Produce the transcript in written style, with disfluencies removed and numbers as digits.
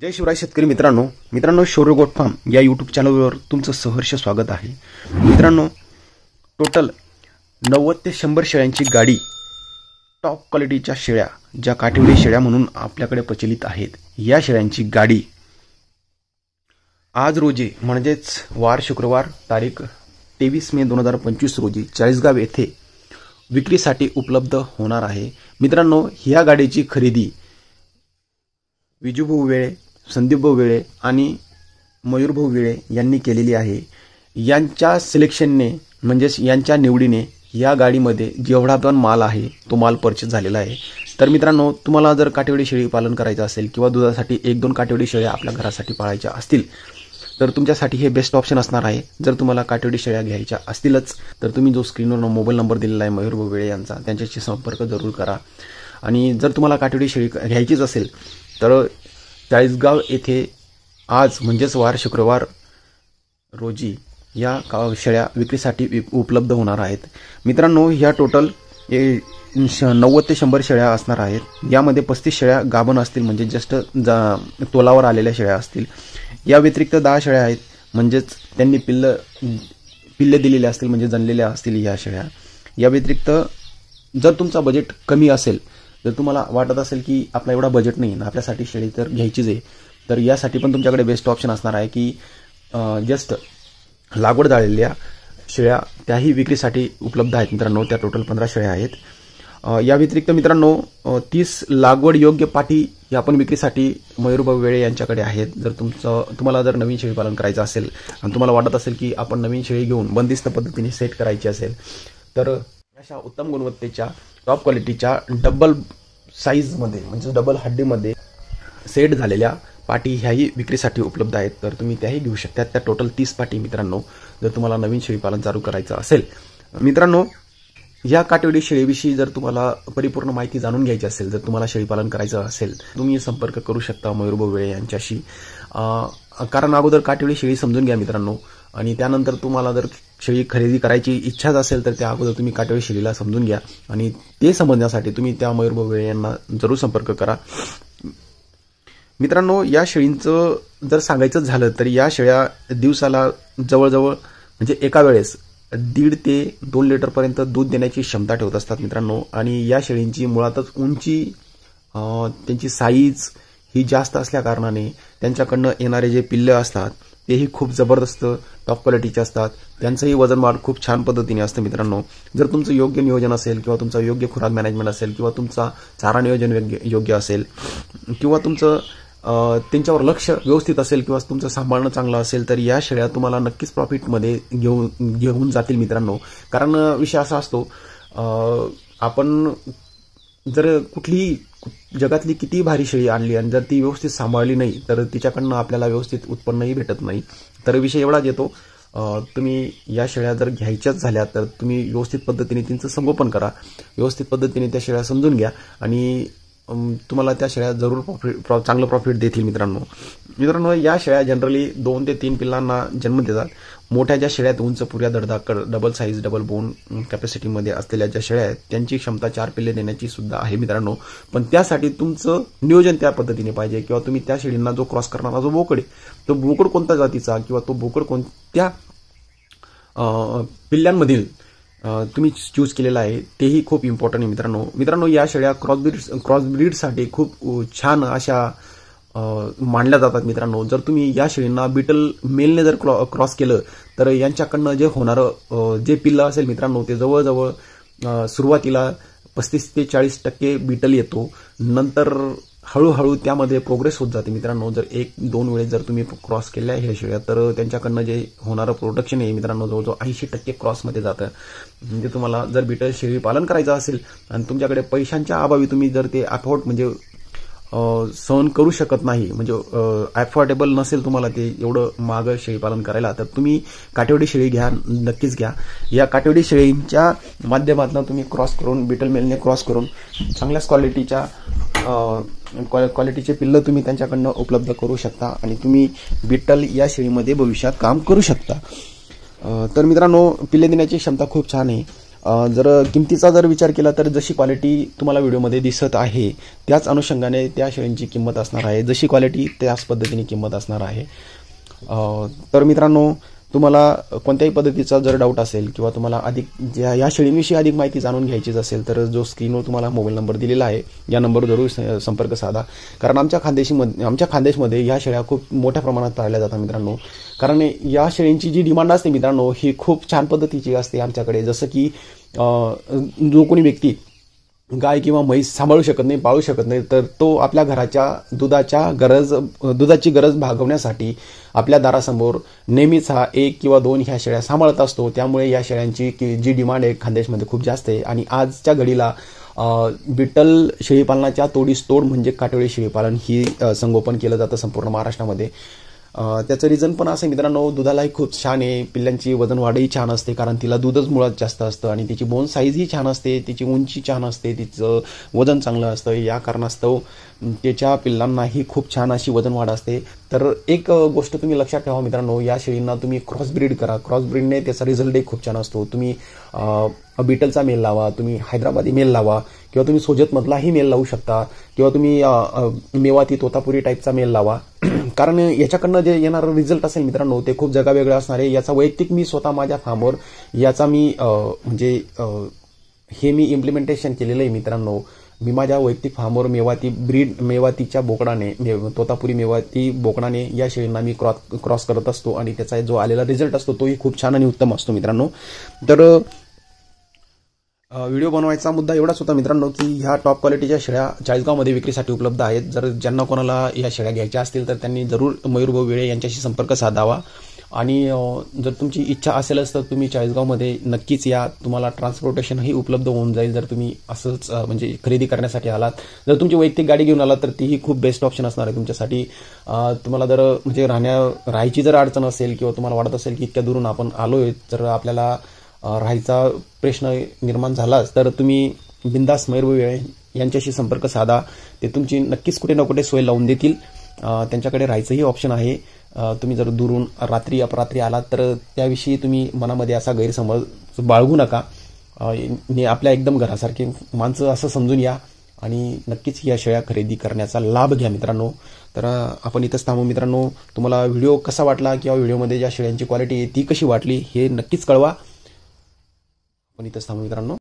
जय शिवराय शेतकरी मित्रांनो शौर्य गोट फार्म या यूट्यूब चॅनलवर तुमचं सहर्ष स्वागत आहे। मित्रांनो टोटल 90 ते 100 शेळ्यांची गाडी, टॉप क्वालिटीच्या शेळ्या ज्या काठीवडी शेळ्या म्हणून आपल्याकडे प्रचलित आहेत, या शेळ्यांची गाडी आज रोजी म्हणजेच वार शुक्रवार तारीख 23 मे 2025 रोजी चाळीसगाव येथे विक्रीसाठी उपलब्ध होणार आहे। मित्रांनो ह्या गाडीची खरेदी विजूभाऊ वेळे, संदीपभाऊ वेळे आणि मयूरभाऊ वेळे यांनी केलेली आहे। यांच्या सिलेक्शनने म्हणजेच यांच्या निवडीने या गाडीमध्ये जेवढा पण माल आहे तो माल परचेस झालेला आहे। तर मित्रांनो तुम्हाला जर काठीवडी शेळी पालन करायचं असेल किंवा दुधासाठी 1-2 काठीवडी शेळ्या आपल्या घरासाठी पाळायच्या असतील तर तुमच्यासाठी हे बेस्ट ऑप्शन असणार आहे। जर तुम्हाला काठीवडी शेळ्या घ्यायच्या असतीलच तर तुम्ही जो स्क्रीनवर मोबाईल नंबर दिलेला आहे मयूरभाऊ वेळे यांचा, त्यांच्याशी संपर्क जरूर करा। आणि जर तुम्हाला काठीवडी शेळी घ्यायचीच असेल तर चाळीसगाव येथे आज म्हणजेच वार शुक्रवार रोजी या शेळ्या विक्रीसाठी उपलब्ध होणार आहेत। मित्रांनो ह्या टोटल 90 ते 100 शेळ्या असणार आहेत। यामध्ये 35 शेळ्या गाभण असतील म्हणजे जस्ट तोलावर आलेल्या शेळ्या असतील। या व्यतिरिक्त 10 शेळ्या आहेत म्हणजेच त्यांनी पिल्ले दिलेले असतील म्हणजे जणलेल्या असतील या शेळ्या। या व्यतिरिक्त जर तुमचा बजेट कमी असेल, जर तुम्हाला वाटत असेल की आपला एवढा बजेट नाही ना आपल्यासाठी शेळी तर घ्यायचीच आहे, तर यासाठी पण तुमच्याकडे बेस्ट ऑप्शन असणार आहे की जस्ट लागवड झालेल्या शेळ्या त्याही विक्रीसाठी उपलब्ध आहेत। मित्रांनो त्या टोटल 15 शेळ्या आहेत। या व्यतिरिक्त मित्रांनो 30 लागवड योग्य पाटी या पण विक्रीसाठी मयूरभाऊ वेळे यांच्याकडे आहेत। जर तुम्हाला जर नवीन शेळी पालन करायचं असेल आणि तुम्हाला वाटत असेल की आपण नवीन शेळी घेऊन बंदिस्त पद्धतीने सेट करायची असेल तर अशा उत्तम गुणवत्तेच्या टॉप क्वालिटीच्या डबल साईजमध्ये म्हणजे डबल हड्डीमध्ये सेट झालेल्या पाटी ह्याही विक्रीसाठी उपलब्ध आहेत। तर तुम्ही त्याही घेऊ शकता। त्या टोटल 30 पाटी मित्रांनो जर तुम्हाला नवीन शेळी पालन चालू करायचं असेल। मित्रांनो या काठीवडी शेळीविषयी जर तुम्हाला परिपूर्ण माहिती जाणून घ्यायची असेल, जर तुम्हाला शेळी पालन करायचं असेल तुम्ही संपर्क करू शकता मयूरभाऊ वेळे यांच्याशी। कारण अगोदर काठीवडी शेळी समजून घ्या मित्रांनो, आणि त्यानंतर तुम्हाला जर शेळी खरेदी करायची इच्छाच असेल तर त्या अगोदर तुम्ही काठीवडी शेळीला समजून घ्या आणि ते समजण्यासाठी तुम्ही त्या मयूरभाऊ वेळे यांना जरूर संपर्क करा। मित्रांनो या शेळींचं जर सांगायचं झालं तर या शेळ्या दिवसाला जवळजवळ म्हणजे एका वेळेस 1.5 ते 2 लिटरपर्यंत दूध देण्याची क्षमता ठेवत असतात मित्रांनो। आणि या शेळींची मुळातच उंची, त्यांची साईज ही जास्त असल्या कारणाने त्यांच्याकडनं येणारे जे पिल्ले असतात तेही खूप जबरदस्त टॉप क्वालिटीचे असतात। त्यांचंही वजन वाढ खूप छान पद्धतीने असतं मित्रांनो। जर तुमचं योग्य नियोजन असेल किंवा तुमचा योग्य खुराक मॅनेजमेंट असेल किंवा तुमचा चारा नियोजन योग्य असेल किंवा तुमचं त्यांच्यावर लक्ष व्यवस्थित असेल किंवा तुमचं सांभाळणं चांगलं असेल तर या शेळ्या तुम्हाला नक्कीच प्रॉफिटमध्ये घेऊन जातील मित्रांनो। कारण विषय असा असतो, आपण जर कुठली जगातली किती भारी शेळी आणली आणि जर ती व्यवस्थित सांभाळली नाही तर तिच्याकडनं आपल्याला व्यवस्थित उत्पन्नही भेटत नाही। तर विषय एवढाच येतो, तुम्ही या शेळ्या जर घ्यायच्याच झाल्या तर तुम्ही व्यवस्थित पद्धतीने त्यांचं संगोपन करा, व्यवस्थित पद्धतीने त्या शेळ्या समजून घ्या आणि तुम्हाला त्या शेळ्या जरूर चांगलं प्रॉफिट देतील मित्रांनो या शेळ्या जनरली 2 ते 3 पिल्लांना जन्म देतात। मोठ्या ज्या शेळ्या आहेत उंच पुऱ्या धडधाकड डबल साईज डबल बोन कॅपॅसिटीमध्ये असलेल्या ज्या शेळ्या आहेत त्यांची क्षमता 4 पिल्ले देण्याची सुद्धा आहे मित्रांनो। पण त्यासाठी तुमचं नियोजन त्या पद्धतीने पाहिजे किंवा तुम्ही त्या शेळींना जो क्रॉस करणारा जो बोकड आहे तो बोकड कोणत्या जातीचा किंवा तो बोकड कोणत्या पिल्ल्यांमधील तुम्ही चूज केलेला आहे तेही खूप इम्पॉर्टंट आहे मित्रांनो या शेळ्या क्रॉसब्रीडसाठी खूप छान अशा मानल्या जातात मित्रांनो। जर तुम्ही या शेळींना बिटल मेलने जर क्रॉस केलं तर यांच्याकडनं जे होणारं जे पिल्लं असेल मित्रांनो ते जवळजवळ सुरुवातीला 35 ते 40% बिटल येतो, नंतर हळूहळू त्यामध्ये प्रोग्रेस होत जाते मित्रांनो। जर 1-2 वेळेस जर तुम्ही क्रॉस केल्या ह्या शेळ्या तर त्यांच्याकडनं जे होणारं प्रोडक्शन आहे मित्रांनो जवळजवळ 80% क्रॉसमध्ये जातं। म्हणजे तुम्हाला जर बिटल शेळी पालन करायचं असेल आणि तुमच्याकडे पैशांच्या अभावी तुम्ही जर ते अफोर्ड म्हणजे सहन करू शकत नाही, म्हणजे अफोर्डेबल नसेल तुम्हाला ते एवढं महाग शेळी पालन करायला, तर तुम्ही काठीवडी शेळी घ्या, नक्कीच घ्या। या काठीवडी शेळींच्या माध्यमातून तुम्ही क्रॉस करून बिटल मेलने क्रॉस करून चांगल्याच क्वालिटीचे पिल्लं तुम्ही त्यांच्याकडनं उपलब्ध करू शकता आणि तुम्ही बिटल या शेळीमध्ये भविष्यात काम करू शकता। तर मित्रांनो पिल्ले देण्याची क्षमता खूप छान आहे जर किमतीचा जर विचार केला तर जशी क्वालिटी तुम्हाला व्हिडिओमध्ये दिसत आहे त्याच अनुषंगाने त्या शेळ्यांची किंमत असणार आहे. जशी क्वालिटी त्याच पद्धतीने किंमत असणार आहे. तर मित्रांनो, तुम्हाला कोणत्याही पद्धतीचा जर डाऊट असेल किंवा तुम्हाला अधिक या शेळींविषयी अधिक माहिती जाणून घ्यायचीच असेल तर जो स्क्रीनवर तुम्हाला मोबाईल नंबर दिलेला आहे या नंबरवर जरूर संपर्क साधा. कारण आमच्या खानदेशमध्ये या शेळ्या खूप मोठ्या प्रमाणात पाळल्या जातात मित्रांनो. कारण या शेळींची जी डिमांड असते मित्रांनो ही खूप छान पद्धतीची असते आमच्याकडे. जसं की जो कोणी व्यक्ती गाय किंवा म्हैस सांभाळू शकत नाही, पाळू शकत नाही, तर तो आपल्या घराच्या दुधाची गरज भागवण्यासाठी आपल्या दारासमोर नेहमीच हा 1 किंवा 2 ह्या शेळ्या सांभाळत असतो. त्यामुळे या शेळ्यांची जी डिमांड आहे खानदेशमध्ये खूप जास्त आहे. आणि आजच्या घडीला बिटल शेळीपालनाच्या तोडीस तोड म्हणजे काटोळी शेळीपालन ही संगोपन केलं जातं संपूर्ण महाराष्ट्रामध्ये. त्याचं रिझन पण असं मित्रांनो, दुधालाही खूप छान आहे, पिल्लांची वजन वाढही छान असते कारण तिला दूधच मुळात जास्त असतं आणि तिची बोन साईजही छान असते, तिची उंची छान असते, तिचं वजन चांगलं असतं. या कारणास्तव त्याच्या पिल्लांनाही खूप छान अशी वजन वाढ असते. तर एक गोष्ट तुम्ही लक्षात ठेवा मित्रांनो, या शेळींना तुम्ही क्रॉसब्रीड करा. क्रॉसब्रीडने त्याचा रिझल्टही खूप छान असतो. तुम्ही बिटलचा मेल लावा, तुम्ही हैदराबादी मेल लावा किंवा तुम्ही सोजतमधलाही मेल लावू शकता किंवा तुम्ही मेवाती तोतापुरी टाईपचा मेल लावा. कारण याच्याकडनं जे येणारं रिझल्ट असेल मित्रांनो ते खूप जगावेगळं असणार आहे. याचा वैयक्तिक मी स्वतः माझ्या फार्मवर याचा मी मी इम्प्लिमेंटेशन केलेलं आहे मित्रांनो. मी माझ्या वैयक्तिक फार्मवर मेवातीच्या बोकडाने तोतापुरी मेवाती बोकडाने या शेळींना मी क्रॉस करत असतो आणि त्याचा जो आलेला रिझल्ट असतो तोही खूप छान आणि उत्तम असतो मित्रांनो. तर व्हिडिओ बनवायचा मुद्दा एवढाच होता मित्रांनो की ह्या टॉप क्वालिटीच्या शेळ्या चाळीसगावमध्ये विक्रीसाठी उपलब्ध आहेत. जर ज्यांना कोणाला या शेळ्या घ्यायच्या असतील तर त्यांनी जरूर मयूरभाऊ विळे यांच्याशी संपर्क साधावा. आणि जर तुमची इच्छा असेलच तर तुम्ही चाळीसगावमध्ये नक्कीच या. तुम्हाला ट्रान्सपोर्टेशनही उपलब्ध होऊन जाईल जर तुम्ही असंच खरेदी करण्यासाठी आलात. जर तुमची वैयक्तिक गाडी घेऊन आलात तर तीही खूप बेस्ट ऑप्शन असणार आहे तुमच्यासाठी. तुम्हाला जर राहायची जर अडचण असेल किंवा तुम्हाला वाटत असेल की इतक्या दुरून आपण आलोय तर आपल्याला राहायचा प्रश्न निर्माण झालाच तर तुम्ही बिंदास मयूरभाऊ विळे यांच्याशी संपर्क साधा. ते तुमची नक्कीच कुठे ना कुठे सोय लावून देतील. त्यांच्याकडे राहायचंही ऑप्शन आहे. तुम्ही जर दुरून रात्री अपरात्री आलात तर त्याविषयी तुम्ही मनामध्ये असा गैरसमज बाळगू नका. आपल्या एकदम घरासारखी माणसं असं समजून या आणि नक्कीच या शेळ्या खरेदी करण्याचा लाभ घ्या मित्रांनो. तर आपण इथंच थांबू मित्रांनो. तुम्हाला व्हिडिओ कसा वाटला किंवा व्हिडिओमध्ये ज्या शेळ्यांची क्वालिटी आहे ती कशी वाटली हे नक्कीच कळवा. आपण इथंच थांबू मित्रांनो.